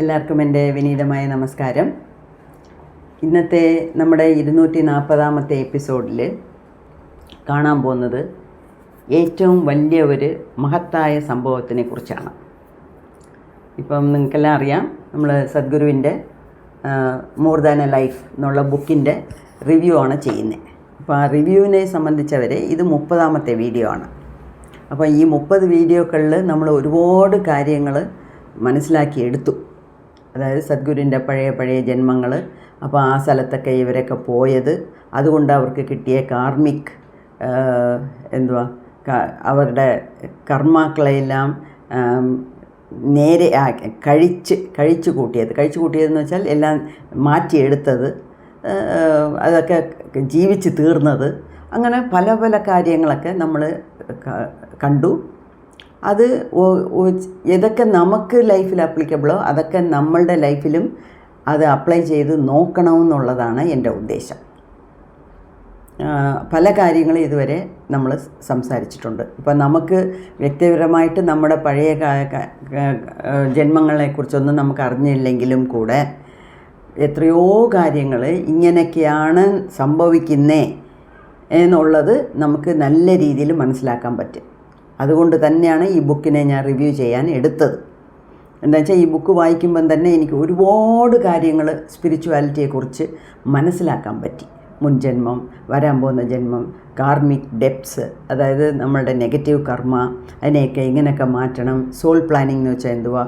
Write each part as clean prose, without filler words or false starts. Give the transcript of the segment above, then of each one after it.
എല്ലാവർക്കും എൻ്റെ വിനീതമായ നമസ്കാരം. ഇന്നത്തെ നമ്മുടെ 240ാമത്തെ എപ്പിസോഡിൽ കാണാൻ പോകുന്നത് ഏറ്റവും വലിയ ഒരു മഹത്തായ സംഭവത്തിനെ കുറിച്ചാണ്. ഇപ്പം നിങ്ങൾക്കെല്ലാം അറിയാം, നമ്മൾ സദ്ഗുരുവിൻ്റെ മോർ ദാൻ എ ലൈഫ് എന്നുള്ള ബുക്കിൻ്റെ റിവ്യൂ ആണ് ചെയ്യുന്നത്. അപ്പോൾ ആ റിവ്യൂവിനെ സംബന്ധിച്ചവരെ ഇത് 30ാമത്തെ വീഡിയോ ആണ്. അപ്പോൾ ഈ 30 വീഡിയോകളിൽ നമ്മൾ ഒരുപാട് കാര്യങ്ങൾ മനസ്സിലാക്കിയെടുത്തു. അതായത് സദ്ഗുരുവിൻ്റെ പഴയ ജന്മങ്ങൾ, അപ്പോൾ ആ സ്ഥലത്തൊക്കെ ഇവരൊക്കെ പോയത്, അതുകൊണ്ട് അവർക്ക് കിട്ടിയ കാർമിക് അവരുടെ കർമാക്കളെല്ലാം നേരെ കഴിച്ചു കൂട്ടിയതെന്ന് വെച്ചാൽ എല്ലാം മാറ്റിയെടുത്തത്, അതൊക്കെ ജീവിച്ച് തീർന്നത്, അങ്ങനെ പല കാര്യങ്ങളൊക്കെ നമ്മൾ കണ്ടു. അത് ഏതൊക്കെ നമുക്ക് ലൈഫിൽ ആപ്ലിക്കബിളോ അതൊക്കെ നമ്മളുടെ ലൈഫിലും അത് അപ്ലൈ ചെയ്ത് നോക്കണമെന്നുള്ളതാണ് എൻ്റെ ഉദ്ദേശം. പല കാര്യങ്ങളും ഇതുവരെ നമ്മൾ സംസാരിച്ചിട്ടുണ്ട്. ഇപ്പം നമുക്ക് വ്യക്തിപരമായിട്ട് നമ്മുടെ പഴയ ജന്മങ്ങളെക്കുറിച്ചൊന്നും നമുക്ക് അറിഞ്ഞില്ലെങ്കിലും കൂടെ എത്രയോ കാര്യങ്ങൾ ഇങ്ങനെയൊക്കെയാണ് സംഭവിക്കുന്നേ എന്നുള്ളത് നമുക്ക് നല്ല രീതിയിൽ മനസ്സിലാക്കാൻ പറ്റും. അതുകൊണ്ട് തന്നെയാണ് ഈ ബുക്കിനെ ഞാൻ റിവ്യൂ ചെയ്യാൻ എടുത്തത്. എന്താ വെച്ചാൽ ഈ ബുക്ക് വായിക്കുമ്പം തന്നെ എനിക്ക് ഒരുപാട് കാര്യങ്ങൾ സ്പിരിച്വാലിറ്റിയെക്കുറിച്ച് മനസ്സിലാക്കാൻ പറ്റി. മുൻജന്മം, വരാൻ പോകുന്ന ജന്മം, കാർമിക് ഡെപ്സ്, അതായത് നമ്മളുടെ നെഗറ്റീവ് കർമ്മ, അതിനെയൊക്കെ എങ്ങനെയൊക്കെ മാറ്റണം, സോൾ പ്ലാനിങ് എന്ന് വെച്ചാൽ എന്തുവാ,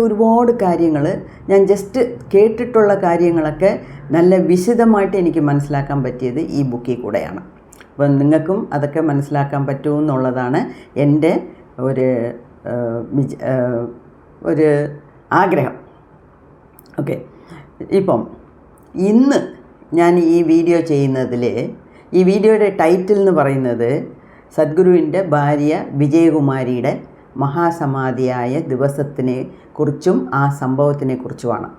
ഒരുപാട് കാര്യങ്ങൾ ഞാൻ ജസ്റ്റ് കേട്ടിട്ടുള്ള കാര്യങ്ങളൊക്കെ നല്ല വിശദമായിട്ട് എനിക്ക് മനസ്സിലാക്കാൻ പറ്റിയത് ഈ ബുക്കിൽ കൂടെയാണ്. അപ്പം നിങ്ങൾക്കും അതൊക്കെ മനസ്സിലാക്കാൻ പറ്റുമെന്നുള്ളതാണ് എൻ്റെ ഒരു ആഗ്രഹം. ഓക്കെ, ഇപ്പം ഇന്ന് ഞാൻ ഈ വീഡിയോ ചെയ്യുന്നതിൽ ഈ വീഡിയോയുടെ ടൈറ്റിൽ എന്ന് പറയുന്നത് സദ്ഗുരുവിൻ്റെ ഭാര്യ വിജയകുമാരിയുടെ മഹാസമാധിയായ ദിവസത്തിനെ കുറിച്ചും ആ സംഭവത്തിനെ കുറിച്ചുമാണ്.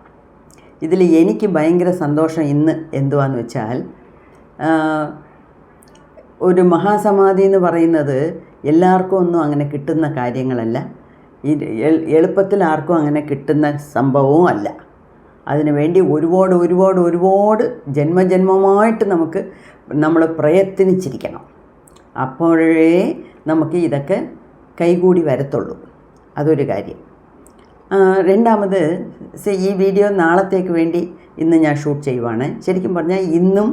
ഇതിൽ എനിക്ക് ഭയങ്കര സന്തോഷം ഇന്ന് എന്തുവാന്ന് വെച്ചാൽ, ഒരു മഹാസമാധി എന്ന് പറയുന്നത് എല്ലാവർക്കും ഒന്നും അങ്ങനെ കിട്ടുന്ന കാര്യങ്ങളല്ല. എളുപ്പത്തിൽ ആർക്കും അങ്ങനെ കിട്ടുന്ന സംഭവവും അല്ല. അതിനു വേണ്ടി ഒരുപാട് ജന്മമായിട്ട് നമ്മൾ പ്രയത്നിച്ചിരിക്കണം. അപ്പോഴേ നമുക്ക് ഇതൊക്കെ കൈകൂടി വരത്തുള്ളൂ. അതൊരു കാര്യം. രണ്ടാമത്, ഈ വീഡിയോ നാളത്തേക്ക് വേണ്ടി ഇന്ന് ഞാൻ ഷൂട്ട് ചെയ്യുവാണ്. ശരിക്കും പറഞ്ഞാൽ ഇന്നും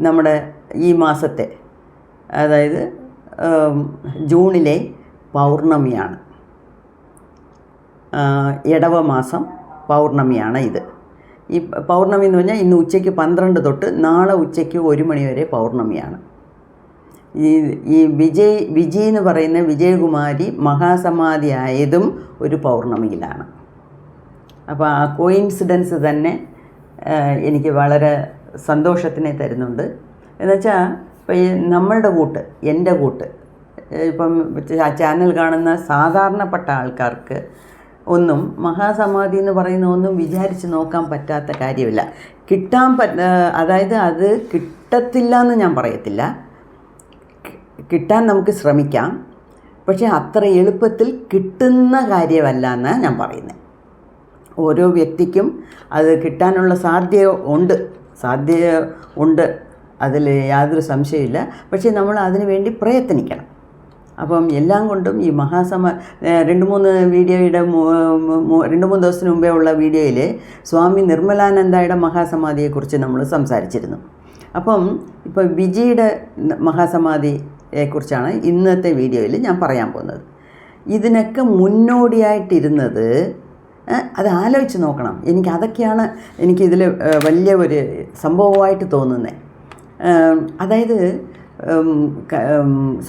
നമ്മുടെ ഈ മാസത്തെ, അതായത് ജൂണിലെ പൗർണമിയാണ്. ഇടവ മാസം പൗർണമിയാണ് ഇത്. ഈ പൗർണമി എന്ന് പറഞ്ഞാൽ ഇന്ന് ഉച്ചയ്ക്ക് 12 തൊട്ട് നാളെ ഉച്ചയ്ക്ക് 1 മണി വരെ പൗർണമിയാണ്. ഈ വിജയ് എന്ന് പറയുന്ന വിജയകുമാരി മഹാസമാധി ആയതും ഒരു പൗർണമിയിലാണ്. അപ്പോൾ ആ കോയിൻസിഡൻസ് തന്നെ എനിക്ക് വളരെ സന്തോഷത്തിനെ തരുന്നുണ്ട്. എന്നുവെച്ചാൽ ഇപ്പം നമ്മളുടെ എൻ്റെ കൂട്ട് ഇപ്പം ചാനൽ കാണുന്ന സാധാരണപ്പെട്ട ആൾക്കാർക്ക് ഒന്നും മഹാസമാധി എന്ന് പറയുന്ന ഒന്നും വിചാരിച്ച് നോക്കാൻ പറ്റാത്ത കാര്യമില്ല. അതായത് അത് കിട്ടത്തില്ല എന്ന് ഞാൻ പറയത്തില്ല, കിട്ടാൻ നമുക്ക് ശ്രമിക്കാം, പക്ഷേ അത്ര എളുപ്പത്തിൽ കിട്ടുന്ന കാര്യമല്ല എന്നാണ് ഞാൻ പറയുന്നത്. ഓരോ വ്യക്തിക്കും അത് കിട്ടാനുള്ള സാധ്യത ഉണ്ട്, അതിൽ യാതൊരു സംശയമില്ല. പക്ഷേ നമ്മൾ അതിനു വേണ്ടി പ്രയത്നിക്കണം. അപ്പം എല്ലാം കൊണ്ടും ഈ 2-3 ദിവസത്തിന് മുമ്പേ ഉള്ള വീഡിയോയിൽ സ്വാമി നിർമ്മലാനന്ദയുടെ മഹാസമാധിയെക്കുറിച്ച് നമ്മൾ സംസാരിച്ചിരുന്നു. അപ്പം ഇപ്പോൾ വിജിയുടെ മഹാസമാധിയെക്കുറിച്ചാണ് ഇന്നത്തെ വീഡിയോയിൽ ഞാൻ പറയാൻ പോകുന്നത്. ഇതിനൊക്കെ മുന്നോടിയായിട്ടിരുന്നത് അത് ആലോചിച്ച് നോക്കണം. എനിക്കതൊക്കെയാണ് എനിക്കിതിൽ വലിയ ഒരു സംഭവമായിട്ട് തോന്നുന്നത്. അതായത്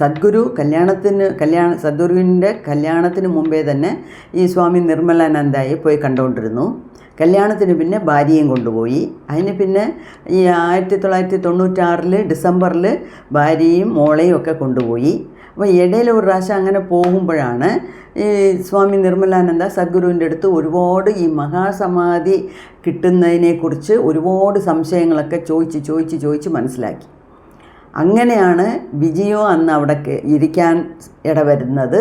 സദ്ഗുരുവിൻ്റെ കല്യാണത്തിന് മുമ്പേ തന്നെ ഈ സ്വാമി നിർമ്മലാനന്ദയെ പോയി കണ്ടുകൊണ്ടിരുന്നു. കല്യാണത്തിന് പിന്നെ ഭാര്യയും കൊണ്ടുപോയി. അതിന് പിന്നെ ഈ 1996 ഡിസംബറിൽ ഭാര്യയും മോളെയും ഒക്കെ കൊണ്ടുപോയി. അപ്പോൾ ഇടയിൽ ഒരു പ്രാവശ്യം അങ്ങനെ പോകുമ്പോഴാണ് ഈ സ്വാമി നിർമ്മലാനന്ദ സദ്ഗുരുവിൻ്റെ അടുത്ത് ഒരുപാട് ഈ മഹാസമാധി കിട്ടുന്നതിനെക്കുറിച്ച് ഒരുപാട് സംശയങ്ങളൊക്കെ ചോദിച്ച് മനസ്സിലാക്കി. അങ്ങനെയാണ് വിജയോ അന്ന് അവിടെ ഇരിക്കാൻ ഇടവരുന്നത്.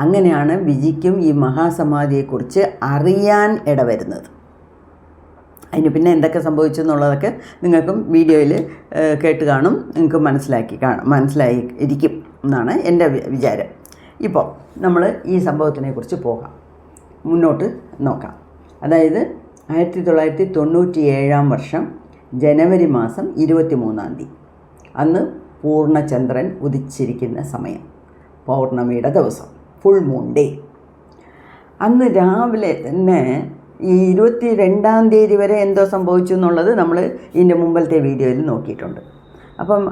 അങ്ങനെയാണ് വിജിക്കും ഈ മഹാസമാധിയെക്കുറിച്ച് അറിയാൻ ഇടവരുന്നത്. അതിന് പിന്നെ എന്തൊക്കെ സംഭവിച്ചു എന്നുള്ളതൊക്കെ നിങ്ങൾക്കും വീഡിയോയിൽ കേട്ട് കാണും, നിങ്ങൾക്ക് മനസ്സിലായി ഇരിക്കും എന്നാണ് എൻ്റെ വിചാരം. ഇപ്പോൾ നമ്മൾ ഈ സംഭവത്തിനെക്കുറിച്ച് മുന്നോട്ട് നോക്കാം. അതായത് 1997 വർഷം ജനുവരി മാസം 23 അന്ന് പൂർണ്ണചന്ദ്രൻ ഉദിച്ചിരിക്കുന്ന സമയം, പൗർണമിയുടെ ദിവസം, ഫുൾ മൂൺ ഡേ. അന്ന് രാവിലെ തന്നെ ഈ 22 വരെ എന്തോ സംഭവിച്ചു എന്നുള്ളത് നമ്മൾ ഇതിൻ്റെ മുമ്പത്തെ വീഡിയോയിൽ നോക്കിയിട്ടുണ്ട്. അപ്പം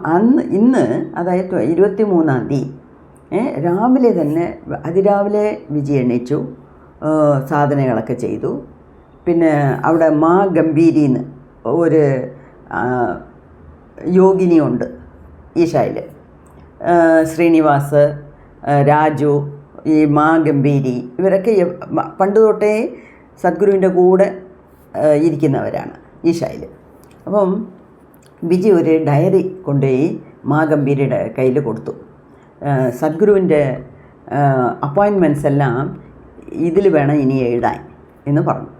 ഇന്ന് അതായത് 23 രാവിലെ തന്നെ അതിരാവിലെ വിജി എണീച്ചു, സാധനങ്ങളൊക്കെ ചെയ്തു. പിന്നെ അവിടെ മാ ഗംഭീരിന്ന് ഒരു യോഗിനിയുണ്ട് ഈശായിൽ, ശ്രീനിവാസ്, രാജു, ഈ മാ ഗംഭീരി, ഇവരൊക്കെ പണ്ട് തൊട്ടേ സദ്ഗുരുവിൻ്റെ കൂടെ ഇരിക്കുന്നവരാണ് ഈശായിൽ. അപ്പം വിജി ഒരു ഡയറി കൊണ്ടുപോയി മാ ഗംഭീരിയുടെ കയ്യിൽ കൊടുത്തു. സദ്ഗുരുവിൻ്റെ അപ്പോയിൻമെൻറ്റ്സ് എല്ലാം ഇതിൽ വേണം ഇനി എഴുതാൻ എന്ന് പറഞ്ഞു.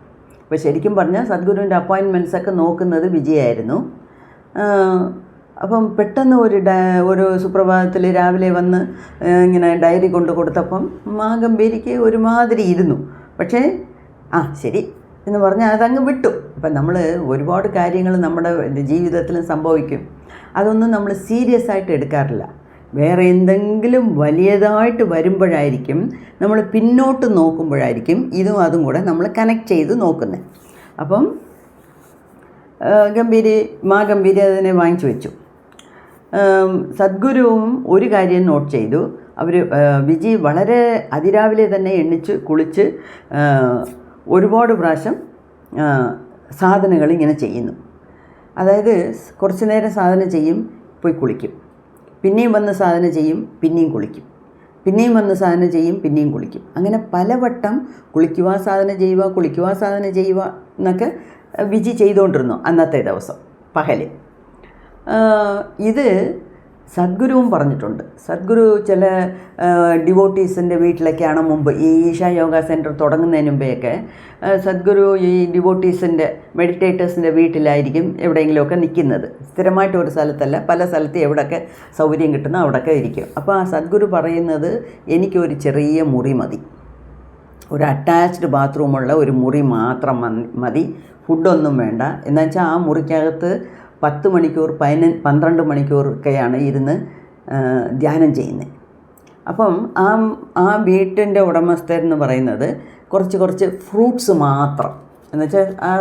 അപ്പോൾ ശരിക്കും പറഞ്ഞാൽ സദ്ഗുരുവിൻ്റെ അപ്പോയിൻമെൻറ്റ്സൊക്കെ നോക്കുന്നത് വിജയായിരുന്നു. അപ്പം പെട്ടെന്ന് ഒരു സുപ്രഭാതത്തിൽ രാവിലെ വന്ന് ഇങ്ങനെ ഡയറി കൊണ്ട് കൊടുത്തപ്പം മാ ഗംഭീരിക്ക് ഒരുമാതിരി ഇരുന്നു. പക്ഷേ ശരി എന്ന് പറഞ്ഞാൽ അതങ്ങ് വിട്ടു. അപ്പം നമ്മൾ ഒരുപാട് കാര്യങ്ങൾ നമ്മുടെ ജീവിതത്തിൽ സംഭവിക്കും, അതൊന്നും നമ്മൾ സീരിയസ് ആയിട്ട് എടുക്കാറില്ല. വേറെ എന്തെങ്കിലും വലിയതായിട്ട് വരുമ്പോഴായിരിക്കും, നമ്മൾ പിന്നോട്ട് നോക്കുമ്പോഴായിരിക്കും അതും കൂടെ നമ്മൾ കണക്ട് ചെയ്ത് നോക്കുന്നത്. അപ്പം മാ ഗംഭീരി അതിനെ വാങ്ങിച്ചു വെച്ചു. സദ്ഗുരുവും ഒരു കാര്യം നോട്ട് ചെയ്തു. വിജി വളരെ അതിരാവിലെ തന്നെ എണ്ണിച്ച് കുളിച്ച് ഒരുപാട് പ്രാവശ്യം സാധനങ്ങൾ ഇങ്ങനെ ചെയ്യുന്നു. അതായത് കുറച്ച് നേരം സാധന ചെയ്യും, പോയി കുളിക്കും, പിന്നെയും വന്ന് സാധന ചെയ്യും, പിന്നെയും കുളിക്കും, പിന്നെയും വന്ന് സാധന ചെയ്യും, പിന്നെയും കുളിക്കും. അങ്ങനെ പലവട്ടം കുളിക്കുക സാധന ചെയ്യുക എന്നൊക്കെ വിജി ചെയ്തുകൊണ്ടിരുന്നു അന്നത്തെ ദിവസം പകല്. ഇത് സദ്ഗുരുവും പറഞ്ഞിട്ടുണ്ട്. സദ്ഗുരു ചില ഡിവോട്ടീസിൻ്റെ വീട്ടിലൊക്കെയാണ് മുമ്പ് ഈ ഈശാ യോഗ സെൻറ്റർ തുടങ്ങുന്നതിന് മുമ്പെയൊക്കെ സദ്ഗുരു ഈ ഡിവോട്ടീസിൻ്റെ മെഡിറ്റേറ്റേഴ്സിൻ്റെ വീട്ടിലായിരിക്കും എവിടെയെങ്കിലുമൊക്കെ നിൽക്കുന്നത്. സ്ഥിരമായിട്ട് ഒരു സ്ഥലത്തല്ല, പല സ്ഥലത്ത് എവിടെയൊക്കെ സൗകര്യം കിട്ടുന്ന അവിടെയൊക്കെ ഇരിക്കും. അപ്പോൾ ആ സദ്ഗുരു പറയുന്നത്, എനിക്കൊരു ചെറിയ മുറി മതി, ഒരു അറ്റാച്ച്ഡ് ബാത്റൂമുള്ള ഒരു മുറി മാത്രം മതി, ഫുഡൊന്നും വേണ്ട. എന്നുവെച്ചാൽ ആ മുറിക്കകത്ത് 10 മണിക്കൂർ 12 മണിക്കൂറൊക്കെയാണ് ഇരുന്ന് ധ്യാനം ചെയ്യുന്നത്. അപ്പം ആ വീട്ടിൻ്റെ ഉടമസ്ഥരെന്ന് പറയുന്നത് കുറച്ച് ഫ്രൂട്ട്സ് മാത്രം, എന്നുവെച്ചാൽ ആ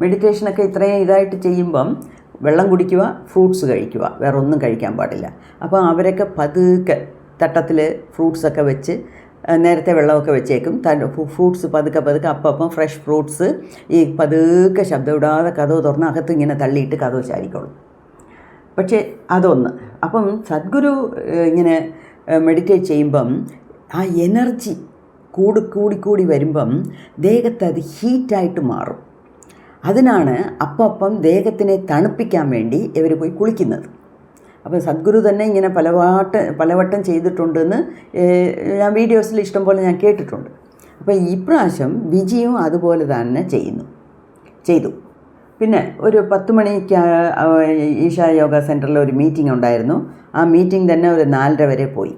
മെഡിറ്റേഷനൊക്കെ ഇത്രയും ഇതായിട്ട് ചെയ്യുമ്പം വെള്ളം കുടിക്കുക, ഫ്രൂട്ട്സ് കഴിക്കുക, വേറെ ഒന്നും കഴിക്കാൻ പാടില്ല. അപ്പോൾ അവരൊക്കെ പതുക്കെ തട്ടത്തിൽ ഫ്രൂട്ട്സൊക്കെ വെച്ച്, നേരത്തെ വെള്ളമൊക്കെ വെച്ചേക്കും, ഫ്രൂട്ട്സ് പതുക്കെ അപ്പം ഫ്രഷ് ഫ്രൂട്ട്സ് ഈ പതുക്കെ ശബ്ദം ഇടാതെ കതവ് തുറന്ന് അകത്ത് ഇങ്ങനെ തള്ളിയിട്ട് കതവ് ചാരിക്കോളും. പക്ഷേ അതൊന്ന്. അപ്പം സദ്ഗുരു ഇങ്ങനെ മെഡിറ്റേറ്റ് ചെയ്യുമ്പം ആ എനർജി കൂടി വരുമ്പം ദേഹത്ത് അത് ഹീറ്റായിട്ട് മാറും. അതിനാണ് അപ്പം ദേഹത്തിനെ തണുപ്പിക്കാൻ വേണ്ടി ഇവർ പോയി കുളിക്കുന്നത്. അപ്പോൾ സദ്ഗുരു തന്നെ ഇങ്ങനെ പലവട്ടം ചെയ്തിട്ടുണ്ടെന്ന് ഞാൻ വീഡിയോസിൽ ഇഷ്ടംപോലെ ഞാൻ കേട്ടിട്ടുണ്ട്. അപ്പോൾ ഇപ്രാവശ്യം വിജിയും അതുപോലെ തന്നെ ചെയ്തു. പിന്നെ ഒരു 10 മണിക്ക് ഈശാ യോഗ സെൻറ്ററിൽ ഒരു മീറ്റിംഗ് ഉണ്ടായിരുന്നു. ആ മീറ്റിംഗ് തന്നെ ഒരു 4:30 വരെ പോയി.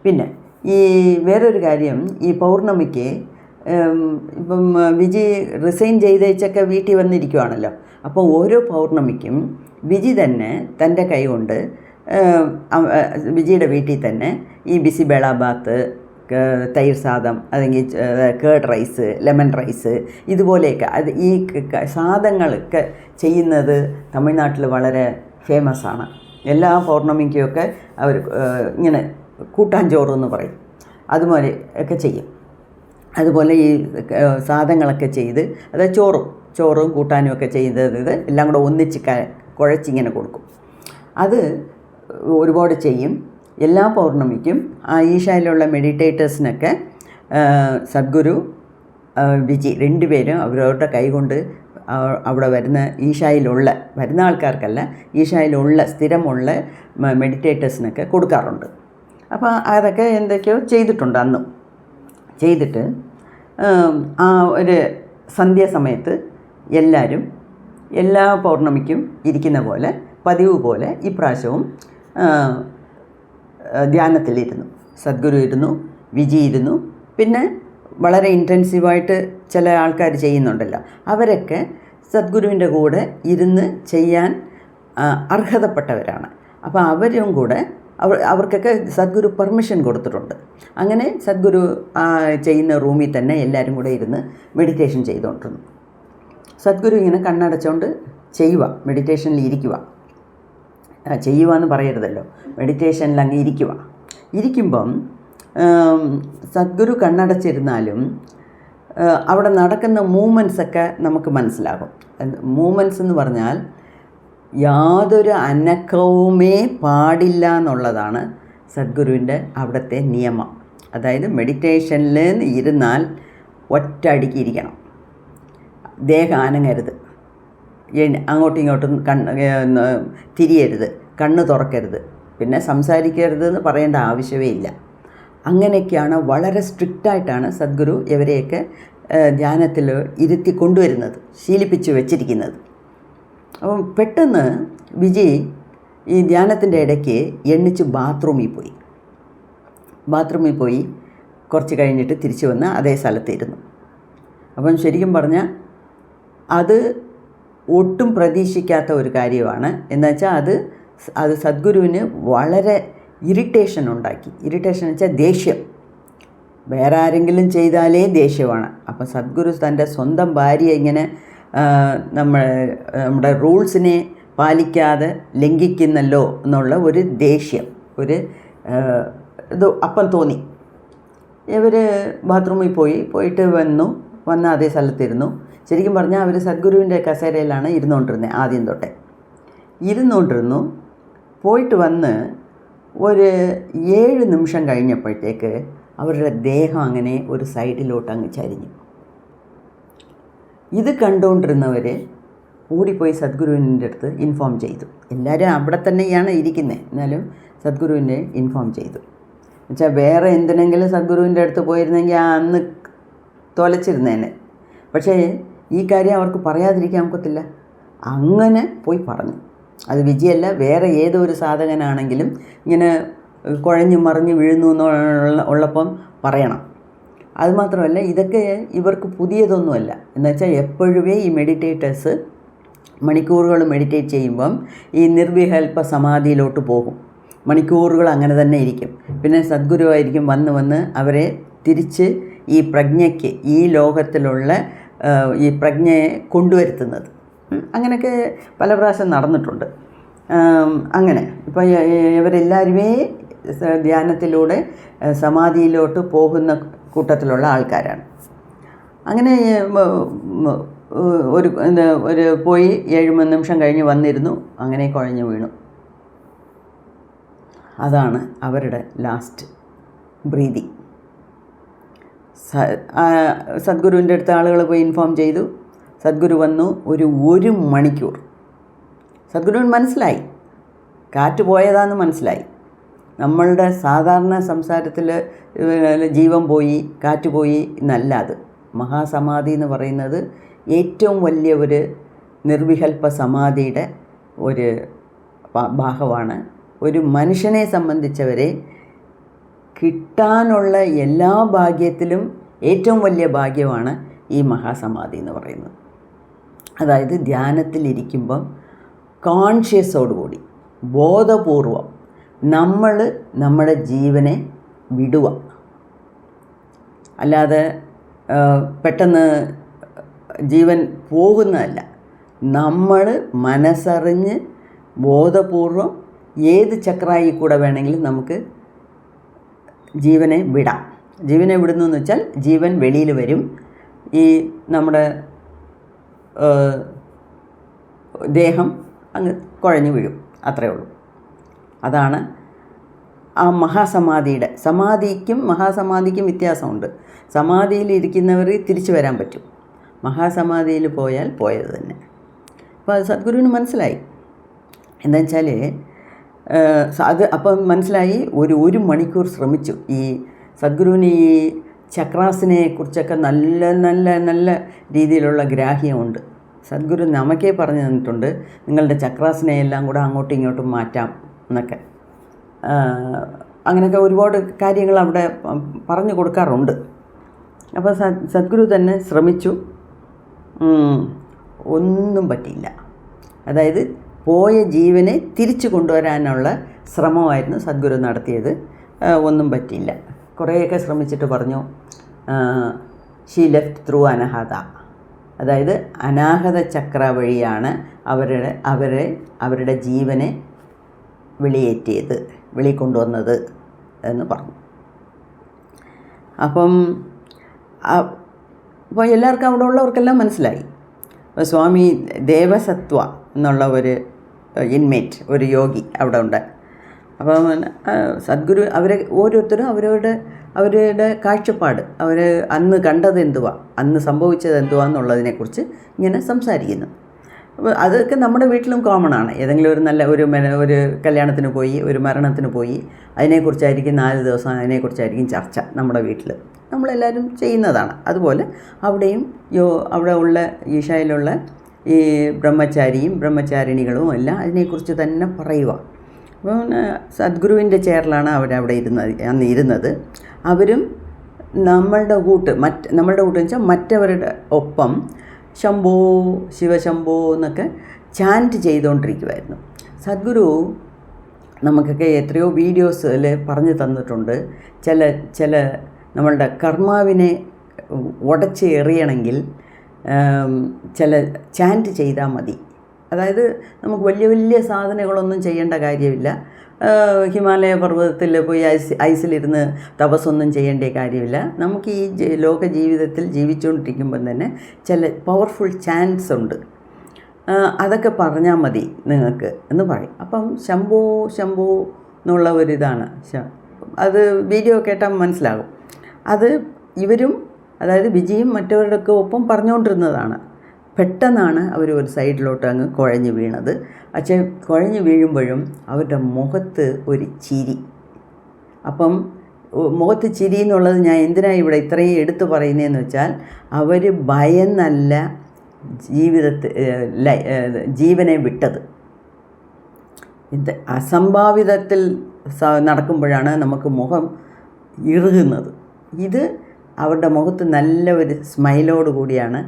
പിന്നെ ഈ വേറൊരു കാര്യം, ഈ പൗർണമിക്ക് ഇപ്പം വിജി റിസൈൻ ചെയ്തേച്ചൊക്കെ വീട്ടിൽ വന്നിരിക്കുവാണല്ലോ. അപ്പോൾ ഓരോ പൗർണമിക്കും വിജി തന്നെ തൻ്റെ കൈ കൊണ്ട് വിജിയുടെ വീട്ടിൽ തന്നെ ഈ ബിസിബേളാബാത്ത്, തൈര് സാദം, അല്ലെങ്കിൽ കേർഡ് റൈസ്, ലെമൺ റൈസ്, ഇതുപോലെയൊക്കെ ഈ സാദങ്ങളൊക്കെ ചെയ്യുന്നത് തമിഴ്നാട്ടിൽ വളരെ ഫേമസാണ്. എല്ലാ പൗർണമിക്കുമൊക്കെ അവർ ഇങ്ങനെ കൂട്ടാഞ്ചോറ് എന്ന് പറയും, അതുപോലെ ഒക്കെ ചെയ്യും. അതുപോലെ ഈ സാദങ്ങളൊക്കെ ചെയ്ത്, അതായത് ചോറും കൂട്ടാനും ഒക്കെ ചെയ്തത് എല്ലാം കൂടെ ഒന്നിച്ച് കുഴച്ചിങ്ങനെ കൊടുക്കും. അത് ഒരുപാട് ചെയ്യും. എല്ലാ പൗർണമിക്കും ആ ഈശായിലുള്ള മെഡിറ്റേറ്റേഴ്സിനൊക്കെ സദ്ഗുരു, വിജി രണ്ടുപേരും അവരവരുടെ കൈകൊണ്ട് അവിടെ വരുന്ന ആൾക്കാർക്കല്ല, ഈശായിലുള്ള സ്ഥിരമുള്ള മെഡിറ്റേറ്റേഴ്സിനൊക്കെ കൊടുക്കാറുണ്ട്. അപ്പോൾ അതൊക്കെ എന്തൊക്കെയോ ചെയ്തിട്ടുണ്ട് അന്നും. ചെയ്തിട്ട് ആ ഒരു സന്ധ്യാസമയത്ത് എല്ലാവരും എല്ലാ പൗർണമിക്കും ഇരിക്കുന്ന പോലെ പതിവ് പോലെ ഇപ്രാവശ്യവും ധ്യാനത്തിലിരുന്നു. സദ്ഗുരു ഇരുന്നു, വിജി ഇരുന്നു. പിന്നെ വളരെ ഇൻറ്റൻസീവായിട്ട് ചില ആൾക്കാർ ചെയ്യുന്നുണ്ടല്ലോ, അവരൊക്കെ സദ്ഗുരുവിൻ്റെ കൂടെ ഇരുന്ന് ചെയ്യാൻ അർഹതപ്പെട്ടവരാണ്. അപ്പോൾ അവരും കൂടെ അവർക്കൊക്കെ സദ്ഗുരു പെർമിഷൻ കൊടുത്തിട്ടുണ്ട്. അങ്ങനെ സദ്ഗുരു ചെയ്യുന്ന റൂമിൽ തന്നെ എല്ലാവരും കൂടെ ഇരുന്ന് മെഡിറ്റേഷൻ ചെയ്തുകൊണ്ടിരുന്നു. സദ്ഗുരു ഇങ്ങനെ കണ്ണടച്ചുകൊണ്ട് ചെയ്യുക, മെഡിറ്റേഷനിൽ ഇരിക്കുക. ചെയ്യുക എന്ന് പറയരുതല്ലോ, മെഡിറ്റേഷനിൽ അങ്ങ് ഇരിക്കുക. ഇരിക്കുമ്പം സദ്ഗുരു കണ്ണടച്ചിരുന്നാലും അവിടെ നടക്കുന്ന മൂവ്മെൻറ്റ്സൊക്കെ നമുക്ക് മനസ്സിലാകും. മൂവ്മെൻറ്റ്സ് എന്ന് പറഞ്ഞാൽ യാതൊരു അനക്കവുമേ പാടില്ല എന്നുള്ളതാണ് സദ്ഗുരുവിൻ്റെ അവിടുത്തെ നിയമം. അതായത് മെഡിറ്റേഷനിൽ ഇരുന്നാൽ ഒറ്റയടിക്ക് ഇരിക്കണം, ദേഹം അനങ്ങരുത്, അങ്ങോട്ടും ഇങ്ങോട്ടും തിരിയരുത്, കണ്ണ് തുറക്കരുത്, പിന്നെ സംസാരിക്കരുതെന്ന് പറയേണ്ട ആവശ്യമേ ഇല്ല. അങ്ങനെയൊക്കെയാണ്, വളരെ സ്ട്രിക്റ്റായിട്ടാണ് സദ്ഗുരു ഇവരെയൊക്കെ ധ്യാനത്തിൽ ഇരുത്തി കൊണ്ടുവരുന്നത്, ശീലിപ്പിച്ച് വെച്ചിരിക്കുന്നത്. അപ്പം പെട്ടെന്ന് വിജയ് ഈ ധ്യാനത്തിൻ്റെ ഇടയ്ക്ക് എണ്ണിച്ച് ബാത്റൂമിൽ പോയി കുറച്ച് കഴിഞ്ഞിട്ട് തിരിച്ചു വന്ന് അതേ സ്ഥലത്തിരുന്നു. അപ്പം ശരിക്കും പറഞ്ഞാൽ അത് ഒട്ടും പ്രതീക്ഷിക്കാത്ത ഒരു കാര്യമാണ്. എന്നുവെച്ചാൽ അത് സദ്ഗുരുവിന് വളരെ ഇറിറ്റേഷൻ ഉണ്ടാക്കി. ഇറിറ്റേഷൻ വെച്ചാൽ ദേഷ്യം. വേറെ ആരെങ്കിലും ചെയ്താലേ ദേഷ്യമാണ്. അപ്പം സദ്ഗുരു തൻ്റെ സ്വന്തം ഭാര്യ ഇങ്ങനെ നമ്മുടെ റൂൾസിനെ പാലിക്കാതെ ലംഘിക്കുന്നല്ലോ എന്നുള്ള ഒരു ദേഷ്യം, ഒരു ഇത് അപ്പം തോന്നി. ഇവർ ബാത്റൂമിൽ പോയിട്ട് വന്ന് അതേ സ്ഥലത്തിരുന്നു. ശരിക്കും പറഞ്ഞാൽ അവർ സദ്ഗുരുവിൻ്റെ കസേരയിലാണ് ഇരുന്നുകൊണ്ടിരുന്നത്. ആദ്യം തൊട്ടേ ഇരുന്നുകൊണ്ടിരുന്നു. പോയിട്ട് വന്ന് ഒരു 7 നിമിഷം കഴിഞ്ഞപ്പോഴത്തേക്ക് അവരുടെ ദേഹം അങ്ങനെ ഒരു സൈഡിലോട്ട് അങ്ങ് ചരിഞ്ഞു. ഇത് കണ്ടുകൊണ്ടിരുന്നവർ ഓടിപ്പോയി സദ്ഗുരുവിൻ്റെ അടുത്ത് ഇൻഫോം ചെയ്തു. എല്ലാവരും അവിടെ തന്നെയാണ് ഇരിക്കുന്നത്, എന്നാലും സദ്ഗുരുവിനെ ഇൻഫോം ചെയ്തു. എന്നുവെച്ചാൽ വേറെ എന്തിനെങ്കിലും സദ്ഗുരുവിൻ്റെ അടുത്ത് പോയിരുന്നെങ്കിൽ അന്ന് തൊലച്ചിരുന്നേനെ. പക്ഷേ ഈ കാര്യം അവർക്ക് പറയാതിരിക്കാൻ ഒക്കത്തില്ല. അങ്ങനെ പോയി പറഞ്ഞു. അത് വിജയല്ല, വേറെ ഏതൊരു സാധകനാണെങ്കിലും ഇങ്ങനെ കുഴഞ്ഞു മറിഞ്ഞ് വീഴുന്നു ഉള്ളപ്പം പറയണം. അതുമാത്രമല്ല, ഇതൊക്കെ ഇവർക്ക് പുതിയതൊന്നുമല്ല. എന്നുവെച്ചാൽ എപ്പോഴുമേ ഈ മെഡിറ്റേറ്റേഴ്സ് മണിക്കൂറുകൾ മെഡിറ്റേറ്റ് ചെയ്യുമ്പം ഈ നിർവികൽപ്പ സമാധിയിലോട്ട് പോകും. മണിക്കൂറുകൾ അങ്ങനെ തന്നെ ഇരിക്കും. പിന്നെ സദ്ഗുരുവായിരിക്കും വന്ന് അവരെ തിരിച്ച് ഈ പ്രജ്ഞയ്ക്ക്, ഈ ലോകത്തിലുള്ള ഈ പ്രജ്ഞയെ കൊണ്ടുവരുത്തുന്നത്. അങ്ങനെയൊക്കെ പല പ്രാവശ്യം നടന്നിട്ടുണ്ട്. അങ്ങനെ ഇപ്പം ഇവരെല്ലാവരുമേ ധ്യാനത്തിലൂടെ സമാധിയിലോട്ട് പോകുന്ന കൂട്ടത്തിലുള്ള ആൾക്കാരാണ്. അങ്ങനെ ഒരു പോയി 7 നിമിഷം കഴിഞ്ഞ് വന്നിരുന്നു. അങ്ങനെ കുഴഞ്ഞു വീണു. അതാണ് അവരുടെ ലാസ്റ്റ് ബ്രീതിങ്. സദ്ഗുരുവിൻ്റെ അടുത്ത് ആളുകൾ പോയി ഇൻഫോം ചെയ്തു. സദ്ഗുരു വന്നു. ഒരു മണിക്കൂർ സദ്ഗുരുവിന് മനസ്സിലായി, കാറ്റ് പോയതാണെന്ന് മനസ്സിലായി. നമ്മളുടെ സാധാരണ സംസാരത്തിൽ ജീവൻ പോയി, കാറ്റ് പോയി എന്നല്ല. അത് മഹാസമാധി എന്ന് പറയുന്നത് ഏറ്റവും വലിയ ഒരു നിർവികൽപ്പ സമാധിയുടെ ഒരു ഭാഗമാണ്. ഒരു മനുഷ്യനെ സംബന്ധിച്ചവരെ കിട്ടാനുള്ള എല്ലാ ഭാഗ്യത്തിലും ഏറ്റവും വലിയ ഭാഗ്യമാണ് ഈ മഹാസമാധി എന്ന് പറയുന്നത്. അതായത് ധ്യാനത്തിലിരിക്കുമ്പം കോൺഷ്യസോടുകൂടി ബോധപൂർവം നമ്മൾ നമ്മുടെ ജീവനെ വിടുക. അല്ലാതെ പെട്ടെന്ന് ജീവൻ പോകുന്നതല്ല. നമ്മൾ മനസ്സറിഞ്ഞ് ബോധപൂർവം ഏത് ചക്രായി കൂടെ വേണമെങ്കിലും നമുക്ക് ജീവനെ വിടാം. ജീവനെ വിടുന്നു എന്ന് വെച്ചാൽ ജീവൻ വെളിയിൽ വരും. ഈ നമ്മുടെ ദേഹം അങ്ങ് കുഴഞ്ഞു വീഴും. അത്രയേ ഉള്ളൂ. അതാണ് ആ മഹാസമാധിയുടെ. സമാധിക്കും മഹാസമാധിക്കും വ്യത്യാസമുണ്ട്. സമാധിയിലിരിക്കുന്നവർ തിരിച്ചു വരാൻ പറ്റും. മഹാസമാധിയിൽ പോയാൽ പോയത് തന്നെ. അപ്പോൾ അത് സദ്ഗുരുവിന് മനസ്സിലായി. എന്താ വെച്ചാൽ അത് അപ്പം മനസ്സിലായി. ഒരു മണിക്കൂർ ശ്രമിച്ചു. ഈ സദ്ഗുരുവിന് ഈ ചക്രാസിനെ കുറിച്ചൊക്കെ നല്ല നല്ല നല്ല രീതിയിലുള്ള ഗ്രാഹ്യമുണ്ട്. സദ്ഗുരു നമുക്കേ പറഞ്ഞു തന്നിട്ടുണ്ട്, നിങ്ങളുടെ ചക്രാസിനെ എല്ലാം കൂടെ അങ്ങോട്ടും ഇങ്ങോട്ടും മാറ്റാം എന്നൊക്കെ. അങ്ങനെയൊക്കെ ഒരുപാട് കാര്യങ്ങൾ അവിടെ പറഞ്ഞു കൊടുക്കാറുണ്ട്. അപ്പോൾ സദ്ഗുരു തന്നെ ശ്രമിച്ചു, ഒന്നും പറ്റിയില്ല. അതായത് പോയ ജീവനെ തിരിച്ചു കൊണ്ടുവരാനുള്ള ശ്രമമായിരുന്നു സദ്ഗുരു നടത്തിയത്. ഒന്നും പറ്റിയില്ല. കുറേയൊക്കെ ശ്രമിച്ചിട്ട് പറഞ്ഞു, ഷീ ലെഫ്റ്റ് ത്രൂ അനാഹത. അതായത് അനാഹത ചക്ര വഴിയാണ് അവരുടെ ജീവനെ വെളിക്കൊണ്ടുവന്നത് എന്ന് പറഞ്ഞു. അപ്പോൾ എല്ലാവർക്കും അവിടെ ഉള്ളവർക്കെല്ലാം മനസ്സിലായി. അപ്പോൾ സ്വാമി ദേവസത്വ എന്നുള്ള ഒരു ഇൻമേറ്റ്, ഒരു യോഗി അവിടെ ഉണ്ട്. അപ്പം സദ്ഗുരു ഓരോരുത്തരും അവരുടെ കാഴ്ചപ്പാട്, അവർ അന്ന് കണ്ടത് എന്തുവാ, അന്ന് സംഭവിച്ചത് എന്തുവാ എന്നുള്ളതിനെക്കുറിച്ച് ഇങ്ങനെ സംസാരിക്കുന്നു. അപ്പോൾ അതൊക്കെ നമ്മുടെ വീട്ടിലും കോമണാണ്. ഏതെങ്കിലും ഒരു കല്യാണത്തിന് പോയി, ഒരു മരണത്തിന് പോയി, അതിനെക്കുറിച്ചായിരിക്കും 4 ദിവസം അതിനെക്കുറിച്ചായിരിക്കും ചർച്ച നമ്മുടെ വീട്ടിൽ. നമ്മളെല്ലാവരും ചെയ്യുന്നതാണ്. അതുപോലെ അവിടെയും അവിടെ ഉള്ള ഈശായിലുള്ള ഈ ബ്രഹ്മചാരിണികളും എല്ലാം അതിനെക്കുറിച്ച് തന്നെ പറയുക. അപ്പം സദ്ഗുരുവിൻ്റെ ചെയറിലാണ് അവരവിടെ അന്ന് ഇരുന്നത്. അവരും നമ്മളുടെ കൂട്ട് വെച്ചാൽ മറ്റവരുടെ ഒപ്പം ശംഭോ ശിവശംഭോ എന്നൊക്കെ ചാൻറ്റ് ചെയ്തുകൊണ്ടിരിക്കുമായിരുന്നു. സദ്ഗുരു നമുക്കൊക്കെ എത്രയോ വീഡിയോസിൽ പറഞ്ഞു തന്നിട്ടുണ്ട്. ചില നമ്മളുടെ കർമാവിനെ ഉടച്ച് എറിയണമെങ്കിൽ ചില ചാൻറ്റ് ചെയ്താൽ മതി. അതായത് നമുക്ക് വലിയ വലിയ സാധനങ്ങളൊന്നും ചെയ്യേണ്ട കാര്യമില്ല. ഹിമാലയ പർവ്വതത്തിൽ പോയി ഐസിലിരുന്ന് തപസ്സൊന്നും ചെയ്യേണ്ട കാര്യമില്ല. നമുക്ക് ഈ ലോക ജീവിതത്തിൽ ജീവിച്ചുകൊണ്ടിരിക്കുമ്പം തന്നെ ചില പവർഫുൾ ചാൻസ് ഉണ്ട്. അതൊക്കെ പറഞ്ഞാൽ മതി നിങ്ങൾക്ക് എന്ന് പറയും. അപ്പം ശംഭോ ശംഭോ എന്നുള്ള ഒരിതാണ്. അത് വീഡിയോ കേട്ടാൽ മനസ്സിലാകും. അത് ഇവരും, അതായത് വിജയും മറ്റവരുടെയൊക്കെ ഒപ്പം പറഞ്ഞുകൊണ്ടിരുന്നതാണ്. പെട്ടെന്നാണ് അവർ ഒരു സൈഡിലോട്ട് അങ്ങ് കുഴഞ്ഞു വീണത്. പക്ഷേ കുഴഞ്ഞു വീഴുമ്പോഴും അവരുടെ മുഖത്ത് ഒരു ചിരി. അപ്പം മുഖത്ത് ചിരി എന്നുള്ളത് ഞാൻ എന്തിനാണ് ഇവിടെ ഇത്രയും എടുത്തു പറയുന്നതെന്ന് വെച്ചാൽ, അവർ ഭയന്നല്ല ജീവനെ വിട്ടത്. അസംഭാവിതത്തിൽ നടക്കുമ്പോഴാണ് നമുക്ക് മുഖം ഇറുകുന്നത്. ഇത് അവരുടെ മുഖത്ത് നല്ല ഒരു സ്മൈലോട് കൂടിയാണ്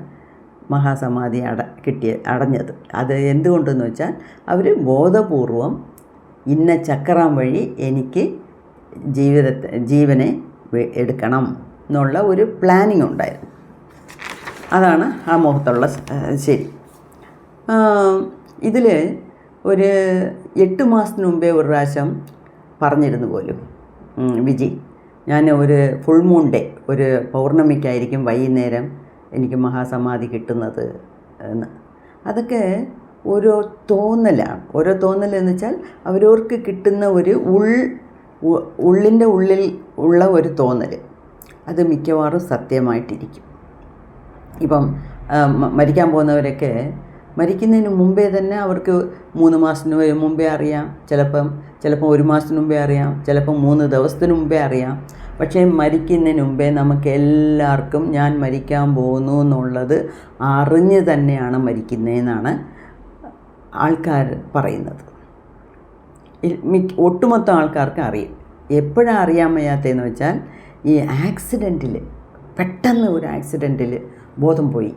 മഹാസമാധി അടഞ്ഞത്. അത് എന്തുകൊണ്ടെന്ന് വെച്ചാൽ, അവർ ബോധപൂർവം ഇന്ന ചക്രം വഴി എനിക്ക് ജീവനെ എടുക്കണം എന്നുള്ള ഒരു പ്ലാനിങ് ഉണ്ടായിരുന്നു. അതാണ് ആ മുഖത്തുള്ള ശരി. ഇതിൽ ഒരു 8 മാസത്തിന് മുമ്പേ ഒരു പ്രാവശ്യം പറഞ്ഞിരുന്നു പോലും വിജി, ഞാൻ ഒരു ഫുൾ മൂൺ ഡേ, ഒരു പൗർണമിക്കായിരിക്കും വൈകുന്നേരം എനിക്ക് മഹാസമാധി കിട്ടുന്നത് എന്ന്. അതൊക്കെ ഓരോ തോന്നലാണ്. ഓരോ തോന്നലെന്ന് വെച്ചാൽ അവരവർക്ക് കിട്ടുന്ന ഒരു ഉള്ളിൻ്റെ ഉള്ളിൽ ഉള്ള ഒരു തോന്നൽ. അത് മിക്കവാറും സത്യമായിട്ടിരിക്കും. ഇപ്പം മരിക്കാൻ പോകുന്നവരൊക്കെ മരിക്കുന്നതിന് മുമ്പേ തന്നെ അവർക്ക് 3 മാസത്തിന് മുമ്പേ അറിയാം, ചിലപ്പം 1 മാസത്തിന് മുമ്പേ അറിയാം, ചിലപ്പം 3 ദിവസത്തിന് മുമ്പേ അറിയാം. പക്ഷേ മരിക്കുന്നതിന് മുമ്പേ നമുക്ക് എല്ലാവർക്കും ഞാൻ മരിക്കാൻ പോകുന്നു എന്നുള്ളത് അറിഞ്ഞ് തന്നെയാണ് മരിക്കുന്നതെന്നാണ് ആൾക്കാർ പറയുന്നത്. ഒട്ടുമൊത്തം ആൾക്കാർക്ക് അറിയും. എപ്പോഴാണ് അറിയാൻ വയ്യാത്തതെന്ന് വെച്ചാൽ, ഈ ആക്സിഡൻറ്റിൽ, പെട്ടെന്ന് ഒരു ആക്സിഡൻറ്റിൽ ബോധം പോയി,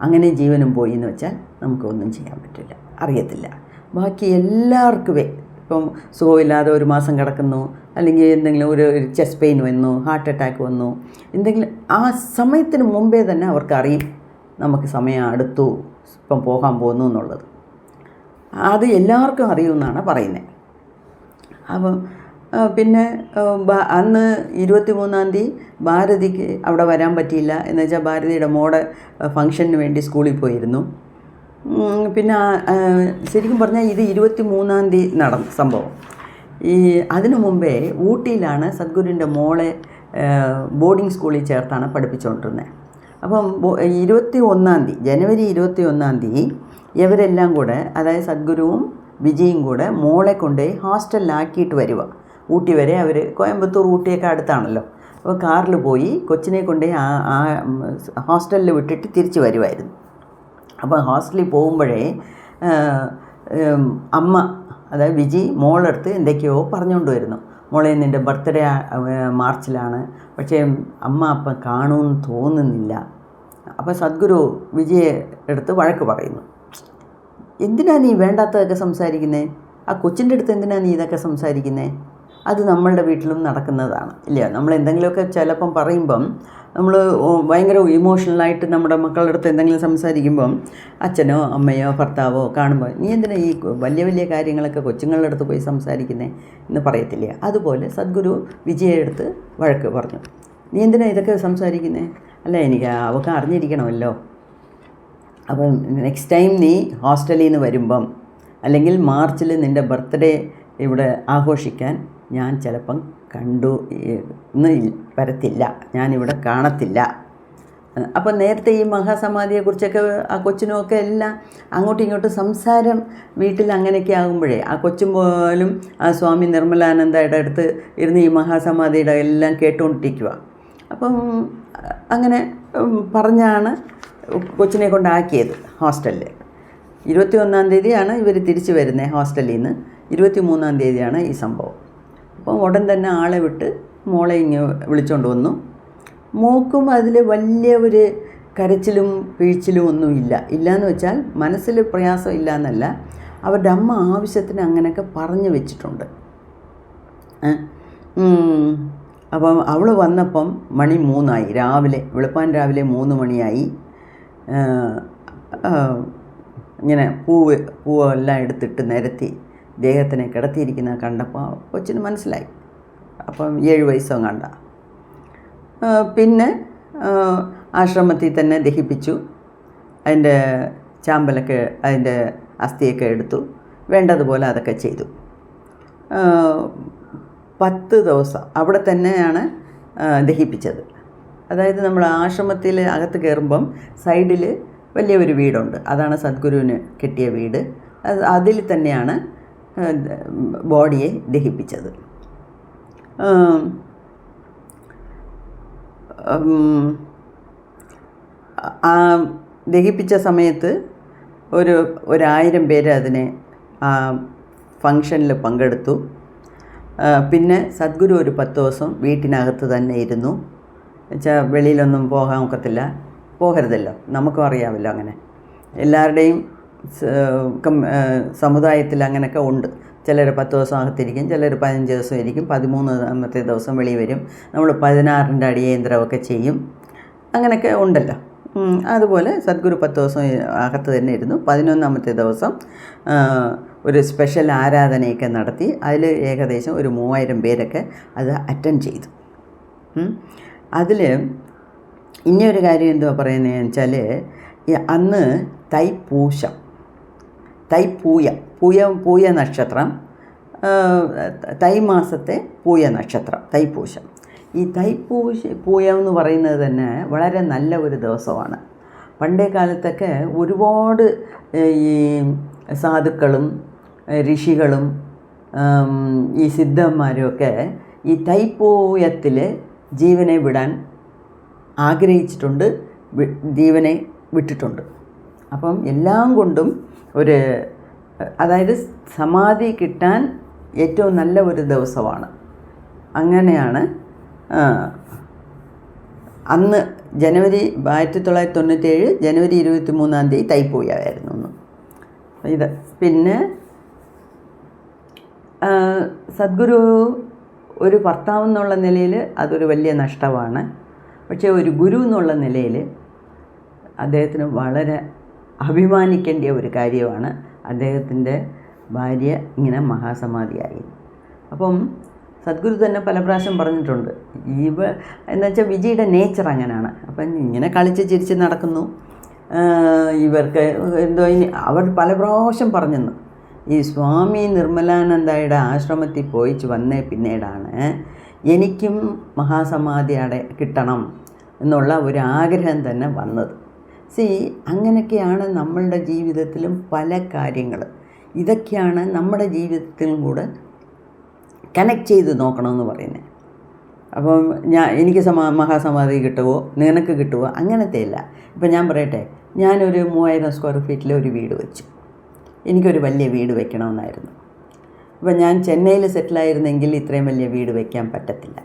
അങ്ങനെ ജീവനും പോയി എന്ന് വെച്ചാൽ നമുക്കൊന്നും ചെയ്യാൻ പറ്റില്ല, അറിയത്തില്ല. ബാക്കി എല്ലാവർക്കുമേ, ഇപ്പം സുഖമില്ലാതെ 1 മാസം കിടക്കുന്നു, അല്ലെങ്കിൽ എന്തെങ്കിലും ഒരു ചെസ്റ്റ് പെയിൻ വന്നു, ഹാർട്ട് അറ്റാക്ക് വന്നു, എന്തെങ്കിലും ആ സമയത്തിന് മുമ്പേ തന്നെ അവർക്കറിയും നമുക്ക് സമയം അടുത്തു, ഇപ്പം പോകാൻ പോകുന്നു എന്നുള്ളത്. അത് എല്ലാവർക്കും അറിയുമെന്നാണ് പറയുന്നത്. അപ്പം പിന്നെ അന്ന് 23-ാം തീയതി ഭാരതിക്ക് അവിടെ വരാൻ പറ്റിയില്ല. എന്ന് വെച്ചാൽ ഭാരതിയുടെ മോടെ ഫംഗ്ഷന് വേണ്ടി സ്കൂളിൽ പോയിരുന്നു. പിന്നെ ശരിക്കും പറഞ്ഞാൽ ഇത് 23-ാം തീയതി നടന്ന സംഭവം. അതിനു മുമ്പേ ഊട്ടിയിലാണ് സദ്ഗുരുവിൻ്റെ മോളെ ബോർഡിംഗ് സ്കൂളിൽ ചേർത്താണ് പഠിപ്പിച്ചുകൊണ്ടിരുന്നത്. അപ്പം 21-ാം തീയതി, ജനുവരി 21-ാം തീയതി ഇവരെല്ലാം കൂടെ, അതായത് സദ്ഗുരുവും വിജയും കൂടെ മോളെ കൊണ്ടുപോയി ഹോസ്റ്റലിലാക്കിയിട്ട് വരിക. ഊട്ടി വരെ അവർ, കോയമ്പത്തൂർ ഊട്ടിയൊക്കെ അടുത്താണല്ലോ. അപ്പോൾ കാറിൽ പോയി കൊച്ചിനെ കൊണ്ടുപോയി ആ ഹോസ്റ്റലിൽ വിട്ടിട്ട് തിരിച്ച് വരുമായിരുന്നു. അപ്പോൾ ഹോസ്റ്റലിൽ പോകുമ്പോഴേ അമ്മ, അതായത് വിജി മോളെടുത്ത് എന്തൊക്കെയോ പറഞ്ഞുകൊണ്ട് വരുന്നു. മോളെ, നിൻ്റെ ബർത്ത്ഡേ മാർച്ചിലാണ്, പക്ഷേ അമ്മ അപ്പം കാണുമെന്ന് തോന്നുന്നില്ല. അപ്പോൾ സദ്ഗുരു വിജയെ എടുത്ത് വഴക്ക് പറയുന്നു. എന്തിനാ നീ വേണ്ടാത്തതൊക്കെ സംസാരിക്കുന്നത്? ആ കൊച്ചിൻ്റെ അടുത്ത് എന്തിനാ നീ ഇതൊക്കെ സംസാരിക്കുന്നത്? അത് നമ്മളുടെ വീട്ടിലും നടക്കുന്നതാണ് ഇല്ല. നമ്മൾ എന്തെങ്കിലുമൊക്കെ ചിലപ്പം പറയുമ്പം നമ്മൾ ഭയങ്കര ഇമോഷണലായിട്ട് നമ്മുടെ മക്കളുടെ അടുത്ത് എന്തെങ്കിലും സംസാരിക്കുമ്പം അച്ഛനോ അമ്മയോ ഭർത്താവോ കാണുമ്പോൾ നീ എന്തിനാ ഈ വലിയ വലിയ കാര്യങ്ങളൊക്കെ കൊച്ചുങ്ങളുടെ അടുത്ത് പോയി സംസാരിക്കുന്നത് എന്ന് പറയത്തില്ലേ? അതുപോലെ സദ്ഗുരു വിജയെ എടുത്ത് വഴക്ക് പറഞ്ഞു. നീ എന്തിനാ ഇതൊക്കെ സംസാരിക്കുന്നത്? അല്ല, എനിക്ക് അവൾക്ക് അറിഞ്ഞിരിക്കണമല്ലോ. അപ്പം നെക്സ്റ്റ് ടൈം നീ ഹോസ്റ്റലിൽ നിന്ന് വരുമ്പം, അല്ലെങ്കിൽ മാർച്ചിൽ നിൻ്റെ ബർത്ത്ഡേ ഇവിടെ ആഘോഷിക്കാൻ ഞാൻ ചിലപ്പം ഇന്ന് വരത്തില്ല, ഞാനിവിടെ കാണത്തില്ല. അപ്പം നേരത്തെ ഈ മഹാസമാധിയെക്കുറിച്ചൊക്കെ ആ കൊച്ചിനുമൊക്കെ എല്ലാം അങ്ങോട്ടും ഇങ്ങോട്ടും സംസാരം വീട്ടിൽ അങ്ങനെയൊക്കെ ആകുമ്പോഴേ ആ കൊച്ചും പോലും ആ സ്വാമി നിർമ്മലാനന്ദയുടെ അടുത്ത് ഇരുന്ന് ഈ മഹാസമാധിയുടെ എല്ലാം കേട്ടുകൊണ്ടിരിക്കുക. അപ്പം അങ്ങനെ പറഞ്ഞാണ് കൊച്ചിനെ കൊണ്ടാക്കിയത് ഹോസ്റ്റലിൽ. 21-ാം തീയതിയാണ് ഇവർ തിരിച്ച് വരുന്നത് ഹോസ്റ്റലിൽ നിന്ന്. 23-ാം തീയതിയാണ് ഈ സംഭവം. അപ്പം ഉടൻ തന്നെ ആളെ വിട്ട് മോളെ ഇങ്ങനെ വിളിച്ചുകൊണ്ട് വന്നു. മോക്കും അതിൽ വലിയ ഒരു കരച്ചിലും വീഴ്ചിലും ഒന്നുമില്ല. ഇല്ലയെന്ന് വെച്ചാൽ മനസ്സിൽ പ്രയാസം ഇല്ല എന്നല്ല, അവരുടെ അമ്മ ആവശ്യത്തിന് അങ്ങനെയൊക്കെ പറഞ്ഞു വെച്ചിട്ടുണ്ട്. അപ്പം അവൾ വന്നപ്പം മണി 3 രാവിലെ, വെളുപ്പാൻ രാവിലെ 3 മണിയായി. ഇങ്ങനെ പൂവെല്ലാം എടുത്തിട്ട് നിരത്തി ദേഹത്തിനെ കിടത്തിയിരിക്കുന്ന കണ്ടപ്പോൾ കൊച്ചിന് മനസ്സിലായി. അപ്പം 7 വയസ്സോ കണ്ട. പിന്നെ ആശ്രമത്തിൽ തന്നെ ദഹിപ്പിച്ചു. അതിൻ്റെ ചാമ്പലൊക്കെ, അതിൻ്റെ അസ്ഥിയൊക്കെ എടുത്തു, വേണ്ടതുപോലെ അതൊക്കെ ചെയ്തു. 10 ദിവസം അവിടെ തന്നെയാണ് ദഹിപ്പിച്ചത്. അതായത് നമ്മൾ ആശ്രമത്തിൽ അകത്ത് കയറുമ്പം സൈഡിൽ വലിയൊരു വീടുണ്ട്, അതാണ് സദ്ഗുരുവിന് കിട്ടിയ വീട്. അതിൽ തന്നെയാണ് ബോഡിയെ ദഹിപ്പിച്ചത്. ആ ദഹിപ്പിച്ച സമയത്ത് 1000 പേര് അതിനെ ആ ഫങ്ഷനിൽ പങ്കെടുത്തു. പിന്നെ സദ്ഗുരു ഒരു 10 ദിവസം വീട്ടിനകത്ത് തന്നെ ഇരുന്നു. എന്നുവെച്ചാൽ വെളിയിലൊന്നും പോകാൻ ഒക്കത്തില്ല, പോകരുതല്ലോ, നമുക്കും അറിയാമല്ലോ. അങ്ങനെ എല്ലാവരുടെയും സമുദായത്തിൽ അങ്ങനെയൊക്കെ ഉണ്ട്. ചിലർ 10 ദിവസം അകത്തിരിക്കും, ചിലർ 15 ദിവസം ഇരിക്കും, 13ാമത്തെ ദിവസം വെളിയിൽ വരും. നമ്മൾ 16ൻ്റെ അടിയന്തരമൊക്കെ ചെയ്യും, അങ്ങനെയൊക്കെ ഉണ്ടല്ലോ. അതുപോലെ സദ്ഗുരു 10 ദിവസം അകത്ത് തന്നെ ഇരുന്നു. 11ാമത്തെ ദിവസം ഒരു സ്പെഷ്യൽ ആരാധനയൊക്കെ നടത്തി. അതിൽ ഏകദേശം ഒരു 3000 പേരൊക്കെ അത് അറ്റൻഡ് ചെയ്തു. അതിൽ ഇനിയൊരു കാര്യം എന്തുവാ പറയുന്നതെന്ന് വെച്ചാൽ, അന്ന് പൂയ നക്ഷത്രം, തൈ മാസത്തെ പൂയ നക്ഷത്രം, തൈപ്പൂശം. ഈ പൂയം എന്ന് പറയുന്നത് തന്നെ വളരെ നല്ല ഒരു ദിവസമാണ്. പണ്ടേ കാലത്തൊക്കെ ഒരുപാട് ഈ സാധുക്കളും ഋഷികളും ഈ സിദ്ധന്മാരുമൊക്കെ ഈ തൈപ്പൂയത്തിൽ ജീവനെ വിടാൻ ആഗ്രഹിച്ചിട്ടുണ്ട്, ജീവനെ വിട്ടിട്ടുണ്ട്. അപ്പം എല്ലാം കൊണ്ടും അതായത് സമാധി കിട്ടാൻ ഏറ്റവും നല്ല ഒരു ദിവസമാണ്. അങ്ങനെയാണ് അന്ന് ജനുവരി 1997 ജനുവരി 23-ാം തീയതി തൈപ്പൂയമായിരുന്നു. ഇത് പിന്നെ സദ്ഗുരു ഒരു ഭർത്താവ് എന്നുള്ള നിലയിൽ അതൊരു വലിയ നഷ്ടമാണ്. പക്ഷേ ഒരു ഗുരു എന്നുള്ള നിലയിൽ അദ്ദേഹത്തിന് വളരെ അഭിമാനിക്കേണ്ട ഒരു കാര്യമാണ് അദ്ദേഹത്തിൻ്റെ ഭാര്യ ഇങ്ങനെ മഹാസമാധിയായി. അപ്പം സദ്ഗുരു തന്നെ പല പ്രാവശ്യം പറഞ്ഞിട്ടുണ്ട്, എന്നുവെച്ചാൽ വിജയുടെ നേച്ചർ അങ്ങനെയാണ്. അപ്പം ഇങ്ങനെ കളിച്ച് ചിരിച്ച് നടക്കുന്നു, ഇവർക്ക് എന്തോ അവർ പല പ്രാവശ്യം പറഞ്ഞെന്ന്. ഈ സ്വാമി നിർമ്മലാനന്ദയുടെ ആശ്രമത്തിൽ പോയിച്ച് വന്നേ പിന്നീടാണ് എനിക്കും മഹാസമാധി കിട്ടണം എന്നുള്ള ഒരു ആഗ്രഹം തന്നെ വന്നത്. അങ്ങനെയൊക്കെയാണ് നമ്മളുടെ ജീവിതത്തിലും പല കാര്യങ്ങൾ. ഇതൊക്കെയാണ് നമ്മുടെ ജീവിതത്തിലും കൂടെ കണക്ട് ചെയ്ത് നോക്കണമെന്ന് പറയുന്നത്. അപ്പം എനിക്ക് മഹാസമാധി കിട്ടുമോ, നിനക്ക് കിട്ടുമോ, അങ്ങനത്തെ ഇല്ല. ഇപ്പം ഞാൻ പറയട്ടെ, ഞാനൊരു 3000 സ്ക്വയർ ഫീറ്റിൽ ഒരു വീട് വെച്ചു. എനിക്കൊരു വലിയ വീട് വെക്കണമെന്നായിരുന്നു. അപ്പം ഞാൻ ചെന്നൈയിൽ സെറ്റിലായിരുന്നെങ്കിൽ ഇത്രയും വലിയ വീട് വയ്ക്കാൻ പറ്റത്തില്ല.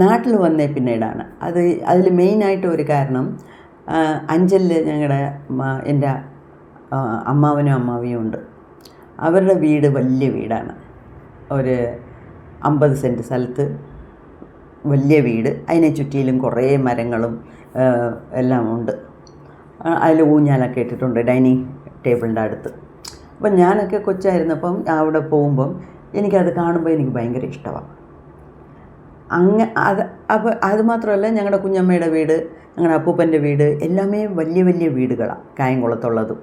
നാട്ടിൽ വന്നേ പിന്നീടാണ് അതിൽ മെയിനായിട്ട് ഒരു കാരണം, അഞ്ചലിൽ എൻ്റെ അമ്മാവനും അമ്മാവിയും ഉണ്ട്. അവരുടെ വീട് വലിയ വീടാണ്. ഒരു 50 സെൻറ്റ് സ്ഥലത്ത് വലിയ വീട്. അതിനെ ചുറ്റിയിലും കുറേ മരങ്ങളും എല്ലാം ഉണ്ട്. അതിൽ ഊഞ്ഞാലൊക്കെ ഇട്ടിട്ടുണ്ട് ഡൈനിങ് ടേബിളിൻ്റെ അടുത്ത്. അപ്പം ഞാനൊക്കെ കൊച്ചായിരുന്നപ്പം അവിടെ പോകുമ്പം എനിക്കത് കാണുമ്പോൾ എനിക്ക് ഭയങ്കര ഇഷ്ടമാണ്. അപ്പോൾ അതുമാത്രമല്ല, ഞങ്ങളുടെ കുഞ്ഞമ്മയുടെ വീട്, ഞങ്ങളുടെ അപ്പൂപ്പൻ്റെ വീട് എല്ലാമേ വലിയ വലിയ വീടുകളാണ്, കായംകുളത്തുള്ളതും.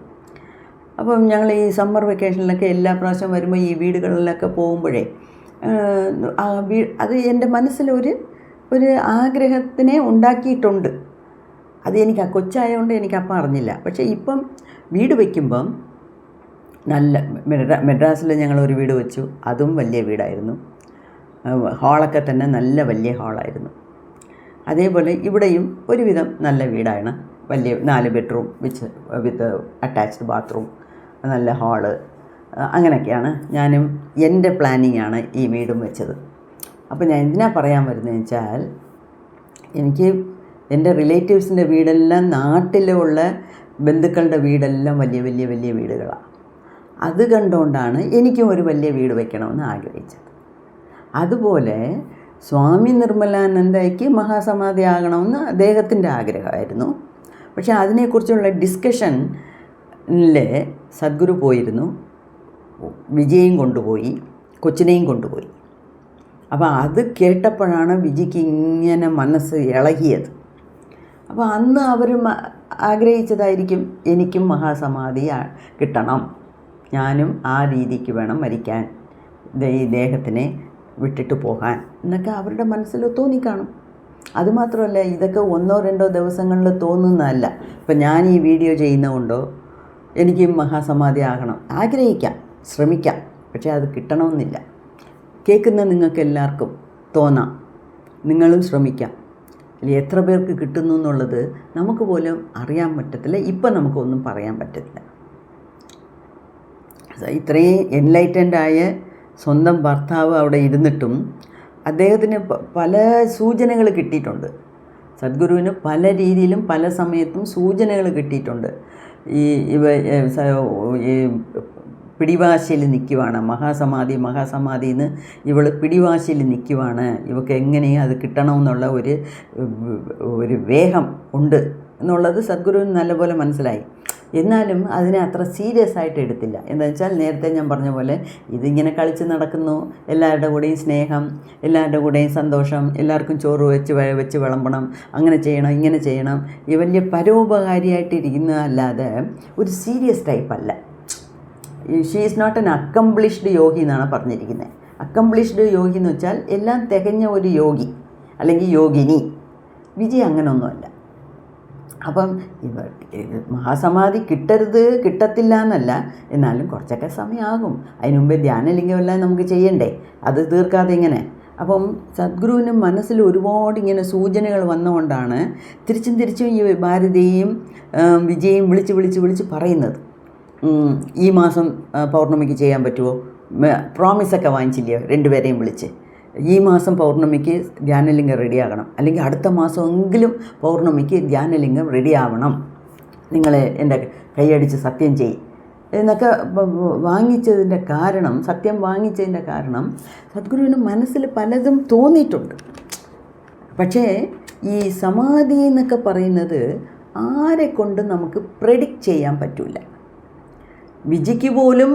അപ്പം ഞങ്ങൾ ഈ സമ്മർ വെക്കേഷനിലൊക്കെ എല്ലാ പ്രാവശ്യം വരുമ്പോൾ ഈ വീടുകളിലൊക്കെ പോകുമ്പോഴേ അത് എൻ്റെ മനസ്സിലൊരു ആഗ്രഹത്തിനെ ഉണ്ടാക്കിയിട്ടുണ്ട്. അത് എനിക്ക് കൊച്ചായതുകൊണ്ട് എനിക്കപ്പം അറിഞ്ഞില്ല. പക്ഷേ ഇപ്പം വീട് വയ്ക്കുമ്പം നല്ല മെഡ്രാസിൽ ഞങ്ങളൊരു വീട് വെച്ചു. അതും വലിയ വീടായിരുന്നു. ഹാളൊക്കെ തന്നെ നല്ല വലിയ ഹാളായിരുന്നു. അതേപോലെ ഇവിടെയും ഒരുവിധം നല്ല വീടാണ്. വലിയ 4 ബെഡ്റൂം വിത്ത് അറ്റാച്ച്ഡ് ബാത്റൂം, നല്ല ഹാള്, അങ്ങനെയൊക്കെയാണ് ഞാനും എൻ്റെ പ്ലാനിങ്ങാണ് ഈ വീടും വെച്ചത്. അപ്പോൾ ഞാൻ എന്തിനാ പറയാൻ വരുന്നതെന്ന് വെച്ചാൽ, എനിക്ക് എൻ്റെ റിലേറ്റീവ്സിൻ്റെ വീടെല്ലാം, നാട്ടിലുള്ള ബന്ധുക്കളുടെ വീടെല്ലാം വലിയ വലിയ വലിയ വീടുകളാണ്. അത് കണ്ടുകൊണ്ടാണ് എനിക്കും ഒരു വലിയ വീട് വയ്ക്കണമെന്ന് ആഗ്രഹിച്ചത്. അതുപോലെ സ്വാമി നിർമ്മലാനന്ദയ്ക്ക് മഹാസമാധി ആകണമെന്ന് അദ്ദേഹത്തിൻ്റെ ആഗ്രഹമായിരുന്നു. പക്ഷേ അതിനെക്കുറിച്ചുള്ള ഡിസ്കഷനിൽ സദ്ഗുരു പോയിരുന്നു. വിജയും കൊണ്ടുപോയി, കൊച്ചിനെയും കൊണ്ടുപോയി. അപ്പോൾ അത് കേട്ടപ്പോഴാണ് വിജിക്ക് ഇങ്ങനെ മനസ്സ് ഇളകിയത്. അപ്പോൾ അന്ന് അവർ ആഗ്രഹിച്ചതായിരിക്കും, എനിക്കും മഹാസമാധി കിട്ടണം, ഞാനും ആ രീതിക്ക് വേണം മരിക്കാൻ, ഈ ദേഹത്തിനെ വിട്ടിട്ട് പോകാൻ എന്നൊക്കെ അവരുടെ മനസ്സിൽ തോന്നിക്കാണും. അതുമാത്രമല്ല, ഇതൊക്കെ 1-2 ദിവസങ്ങളിൽ തോന്നുന്നതല്ല. ഇപ്പം ഞാൻ ഈ വീഡിയോ ചെയ്യുന്നതുകൊണ്ടോ എനിക്ക് മഹാസമാധി ആകണം, ആഗ്രഹിക്കാം, ശ്രമിക്കാം, പക്ഷേ അത് കിട്ടണമെന്നില്ല. കേൾക്കുന്ന നിങ്ങൾക്ക് എല്ലാവർക്കും തോന്നാം, നിങ്ങളും ശ്രമിക്കാം. എത്ര പേർക്ക് കിട്ടുന്നു എന്നുള്ളത് നമുക്ക് പോലും അറിയാൻ പറ്റത്തില്ല. ഇപ്പം നമുക്കൊന്നും പറയാൻ പറ്റത്തില്ല. ഇത്രയും എൻലൈറ്റൻഡായ സ്വന്തം ഭർത്താവ് അവിടെ ഇരുന്നിട്ടും അദ്ദേഹത്തിന് പല സൂചനകൾ കിട്ടിയിട്ടുണ്ട്. സദ്ഗുരുവിന് പല രീതിയിലും പല സമയത്തും സൂചനകൾ കിട്ടിയിട്ടുണ്ട്. ഈ പിടിവാശിയിൽ നിൽക്കുവാണ്, മഹാസമാധിന്ന് ഇവൾ പിടിവാശിയിൽ നിൽക്കുവാണ്, ഇവൾക്ക് എങ്ങനെയും അത് കിട്ടണമെന്നുള്ള ഒരു വേഗം ഉണ്ട് എന്നുള്ളത് സദ്ഗുരുവിന് നല്ലപോലെ മനസ്സിലായി. എന്നാലും അതിനെ അത്ര സീരിയസ് ആയിട്ട് എടുത്തില്ല. എന്താ വെച്ചാൽ, നേരത്തെ ഞാൻ പറഞ്ഞ പോലെ ഇതിങ്ങനെ കളിച്ച് നടക്കുന്നു, എല്ലാവരുടെ കൂടെയും സ്നേഹം, എല്ലാവരുടെ കൂടെയും സന്തോഷം, എല്ലാവർക്കും ചോറ് വെച്ച് വിളമ്പണം, അങ്ങനെ ചെയ്യണം, ഇങ്ങനെ ചെയ്യണം, ഈ വലിയ പരോപകാരിയായിട്ടിരിക്കുന്നതല്ലാതെ ഒരു സീരിയസ് ടൈപ്പല്ല. She is not an accomplished yogi എന്നാണ് പറഞ്ഞിരിക്കുന്നത്. അക്കംപ്ലിഷ്ഡ് യോഗി എന്ന് വെച്ചാൽ എല്ലാം തികഞ്ഞ ഒരു യോഗി അല്ലെങ്കിൽ യോഗിനി. വിജയ് അങ്ങനെയൊന്നുമല്ല. അപ്പം മഹാസമാധി കിട്ടത്തില്ല എന്നല്ല, എന്നാലും കുറച്ചൊക്കെ സമയമാകും. അതിന് മുമ്പേ ധ്യാനലിംഗമെല്ലാം നമുക്ക് ചെയ്യണ്ടേ, അത് തീർക്കാതെ ഇങ്ങനെ. അപ്പം സദ്ഗുരുവിന് മനസ്സിൽ ഒരുപാട് ഇങ്ങനെ സൂചനകൾ വന്നുകൊണ്ടാണ് തിരിച്ചും ഈ ഭാരതിയെയും വിജയും വിളിച്ച് പറയുന്നത്. ഈ മാസം പൗർണമിക്ക് ചെയ്യാൻ പറ്റുമോ, പ്രോമിസൊക്കെ വാങ്ങിച്ചില്ലയോ 2 പേരെയും വിളിച്ച്, ഈ മാസം പൗർണമിക്ക് ധ്യാനലിംഗം റെഡിയാകണം, അല്ലെങ്കിൽ അടുത്ത മാസമെങ്കിലും പൗർണമിക്ക് ധ്യാനലിംഗം റെഡിയാവണം, നിങ്ങൾ എൻ്റെ കൈയടിച്ച് സത്യം ചെയ്യും എന്നൊക്കെ സത്യം വാങ്ങിച്ചതിൻ്റെ കാരണം സദ്ഗുരുവിന് മനസ്സിൽ പലതും തോന്നിയിട്ടുണ്ട്. പക്ഷേ ഈ സമാധി എന്നൊക്കെ പറയുന്നത് ആരെക്കൊണ്ട് നമുക്ക് പ്രെഡിക്റ്റ് ചെയ്യാൻ പറ്റില്ല. വിജിക്ക് പോലും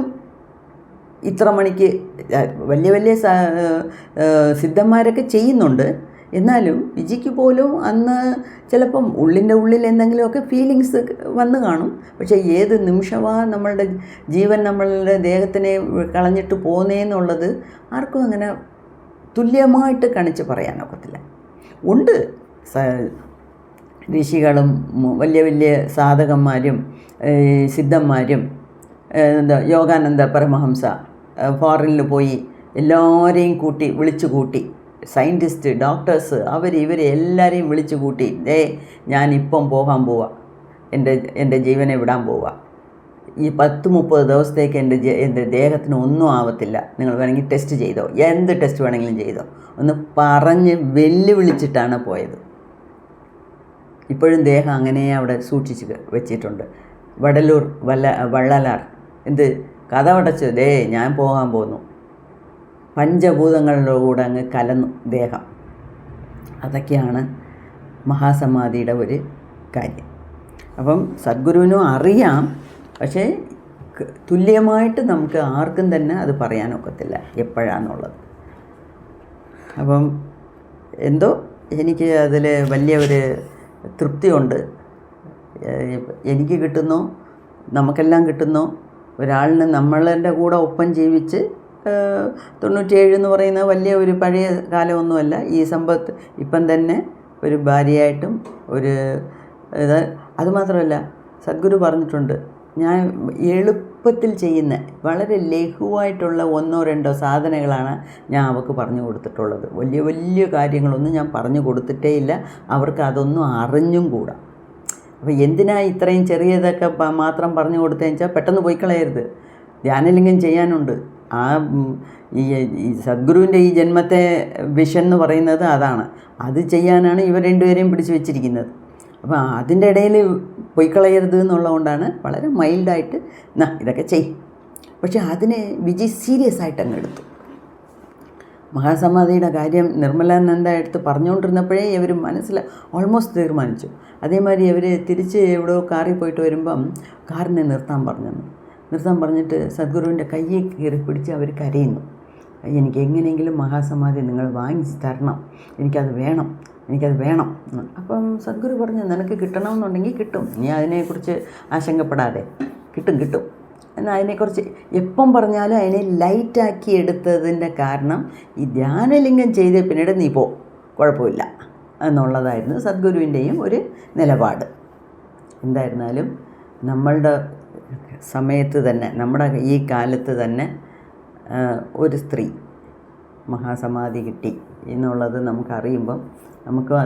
ഇത്ര മണിക്ക് വലിയ സിദ്ധന്മാരൊക്കെ ചെയ്യുന്നുണ്ട്. എന്നാലും വിജിക്ക് പോലും അന്ന് ചിലപ്പം ഉള്ളിൽ എന്തെങ്കിലുമൊക്കെ ഫീലിങ്സ് വന്നു കാണും. പക്ഷേ ഏത് നിമിഷമാണ് നമ്മളുടെ ജീവൻ നമ്മളുടെ ദേഹത്തിനെ കളഞ്ഞിട്ട് പോകുന്നതെന്നുള്ളത് ആർക്കും അങ്ങനെ തുല്യമായിട്ട് കണിച്ച് പറയാനൊക്കത്തില്ല. ഉണ്ട് ഋഷികളും വലിയ സാധകന്മാരും സിദ്ധന്മാരും എന്താ യോഗാനന്ദ പരമഹംസ ഫോറിനിൽ പോയി എല്ലാവരെയും വിളിച്ചു കൂട്ടി, സയൻറ്റിസ്റ്റ്, ഡോക്ടേഴ്സ്, ഇവരെ എല്ലാവരെയും വിളിച്ചു കൂട്ടി, ഞാനിപ്പം പോകാൻ പോവാ, എൻ്റെ ജീവനെ വിടാൻ പോവുക, ഈ 10-30 ദിവസത്തേക്ക് എൻ്റെ ദേഹത്തിന് ഒന്നും ആവത്തില്ല, നിങ്ങൾ വേണമെങ്കിൽ ടെസ്റ്റ് ചെയ്തോ, എന്ത് ടെസ്റ്റ് വേണമെങ്കിലും ചെയ്തോ ഒന്ന് പറഞ്ഞ് വെല്ലുവിളിച്ചിട്ടാണ് പോയത്. ഇപ്പോഴും ദേഹം അങ്ങനെ അവിടെ സൂക്ഷിച്ച് വെച്ചിട്ടുണ്ട്. വടലൂർ വള്ളലാർ കഥ അടച്ചു, ഞാൻ പോകാൻ പോന്നു, പഞ്ചഭൂതങ്ങളുടെ കൂടെ അങ്ങ് കലന്നു ദേഹം. അതൊക്കെയാണ് മഹാസമാധിയുടെ ഒരു കാര്യം. അപ്പം സദ്ഗുരുവിനും അറിയാം, പക്ഷേ തുല്യമായിട്ട് നമുക്ക് ആർക്കും തന്നെ അത് പറയാനൊക്കത്തില്ല എപ്പോഴാണെന്നുള്ളത്. അപ്പം എന്തോ എനിക്ക് അതിൽ വലിയ ഒരു തൃപ്തിയുണ്ട്. എനിക്ക് കിട്ടുന്നു, നമുക്കെല്ലാം കിട്ടുന്നു. ഒരാളിന് നമ്മളുടെ കൂടെ ഒപ്പം ജീവിച്ച് 97 എന്ന് പറയുന്നത് വലിയ ഒരു പഴയ കാലമൊന്നുമല്ല. ഈ സമ്പത്ത് ഇപ്പം തന്നെ ഒരു ഭാര്യയായിട്ടും അതുമാത്രമല്ല സദ്ഗുരു പറഞ്ഞിട്ടുണ്ട്, ഞാൻ എളുപ്പത്തിൽ ചെയ്യുന്ന വളരെ ലഘുവായിട്ടുള്ള 1-2 സാധനങ്ങളാണ് ഞാൻ അവർക്ക് പറഞ്ഞു കൊടുത്തിട്ടുള്ളത്. വലിയ വലിയ കാര്യങ്ങളൊന്നും ഞാൻ പറഞ്ഞു കൊടുത്തിട്ടേ ഇല്ല, അവർക്ക് അതൊന്നും അറിഞ്ഞും കൂടാ. അപ്പോൾ എന്തിനാ ഇത്രയും ചെറിയതൊക്കെ മാത്രം പറഞ്ഞു കൊടുത്തതെന്ന് വെച്ചാൽ പെട്ടെന്ന് പോയി കളയരുത്, ധ്യാനലിംഗം ചെയ്യാനുണ്ട്. ഈ സദ്ഗുരുവിൻ്റെ ഈ ജന്മത്തെ വിഷൻ എന്ന് പറയുന്നത് അതാണ്. അത് ചെയ്യാനാണ് ഇവർ രണ്ടുപേരെയും പിടിച്ചു വെച്ചിരിക്കുന്നത്. അപ്പോൾ അതിൻ്റെ ഇടയിൽ പൊയ്ക്കളയരുത് എന്നുള്ളതുകൊണ്ടാണ് വളരെ മൈൽഡായിട്ട് ഇതൊക്കെ ചെയ്യും. പക്ഷെ അതിനെ വിജയ് സീരിയസ് ആയിട്ട് അങ്ങ് എടുത്തു. മഹാസമാധിയുടെ കാര്യം നിർമ്മലാനന്ദ എടുത്ത് പറഞ്ഞുകൊണ്ടിരുന്നപ്പോഴേ ഇവർ ഓൾമോസ്റ്റ് തീരുമാനിച്ചു. അതേമാതിരി ഇവർ തിരിച്ച് എവിടെയോ കാറിൽ പോയിട്ട് വരുമ്പം കാറിനെ നിർത്താൻ പറഞ്ഞിട്ട് സദ്ഗുരുവിൻ്റെ കയ്യിൽ കയറി പിടിച്ച് അവർ കരയുന്നു. എനിക്ക് എങ്ങനെയെങ്കിലും മഹാസമാധി നിങ്ങൾ വാങ്ങിച്ച് തരണം, എനിക്കത് വേണം. അപ്പം സദ്ഗുരു പറഞ്ഞു, നിനക്ക് കിട്ടണമെന്നുണ്ടെങ്കിൽ കിട്ടും, നീ അതിനെക്കുറിച്ച് ആശങ്കപ്പെടാതെ, കിട്ടും. എന്നാൽ അതിനെക്കുറിച്ച് എപ്പം പറഞ്ഞാലും അതിനെ ലൈറ്റാക്കി എടുത്തതിൻ്റെ കാരണം ഈ ധ്യാനലിംഗം ചെയ്ത് പിന്നീട് നീ കുഴപ്പമില്ല എന്നുള്ളതായിരുന്നു സദ്ഗുരുവിൻ്റെയും ഒരു നിലപാട്. എന്തായിരുന്നാലും നമ്മളുടെ സമയത്ത് തന്നെ, നമ്മുടെ ഈ കാലത്ത് തന്നെ ഒരു സ്ത്രീ മഹാസമാധി കിട്ടി എന്നുള്ളത് നമുക്കറിയുമ്പം നമുക്കും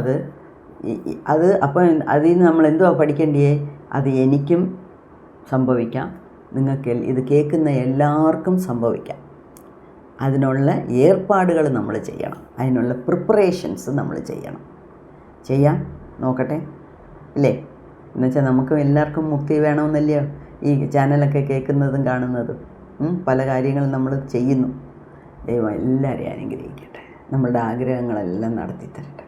അപ്പം അതിൽ നിന്ന് നമ്മൾ എന്തുവാ പഠിക്കേണ്ടിയേ? അത് എനിക്കും സംഭവിക്കാം, നിങ്ങൾക്ക് ഇത് കേൾക്കുന്ന എല്ലാവർക്കും സംഭവിക്കാം. അതിനുള്ള ഏർപ്പാടുകൾ നമ്മൾ ചെയ്യണം, അതിനുള്ള പ്രിപ്പറേഷൻസ് നമ്മൾ ചെയ്യാം. നോക്കട്ടെ അല്ലേ? എന്നുവെച്ചാൽ നമുക്കും എല്ലാവർക്കും മുക്തി വേണമെന്നല്ലയോ ഈ ചാനലൊക്കെ കേൾക്കുന്നതും കാണുന്നതും. പല കാര്യങ്ങളും നമ്മൾ ചെയ്യുന്നു. ദൈവം എല്ലാവരെയും അനുഗ്രഹിക്കട്ടെ, നമ്മളുടെ ആഗ്രഹങ്ങളെല്ലാം നടത്തി തരട്ടെ.